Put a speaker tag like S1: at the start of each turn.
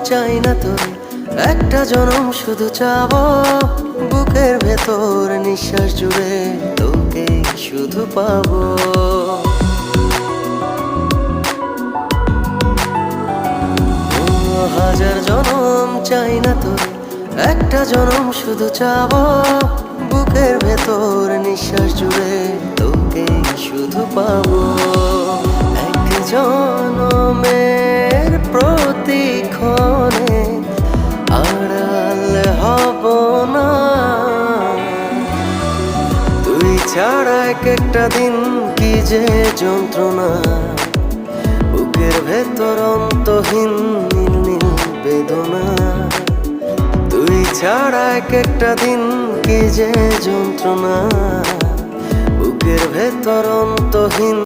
S1: চাই না তোরে, একটা জনম শুধু চাবো, বুকের ভেতর নিঃশ্বাস জুড়ে তোকে শুধু পাবো। হাজার জনম চাই না তোরে, একটা জনম শুধু চাবো, বুকের ভেতর নিঃশ্বাস জুড়ে তোকে শুধু পাবো। এক জনমের প্রতিক্ষণে আড়াল হব না, তুই ছাড়া এক একটা দিন কি যে যন্ত্রণা, বুকের ভেতর অন্তহীন নীল নীল বেদনা। তুই ছাড়া এক একটা দিন কি যে যন্ত্রণা, বুকের ভেতর অন্তহীন।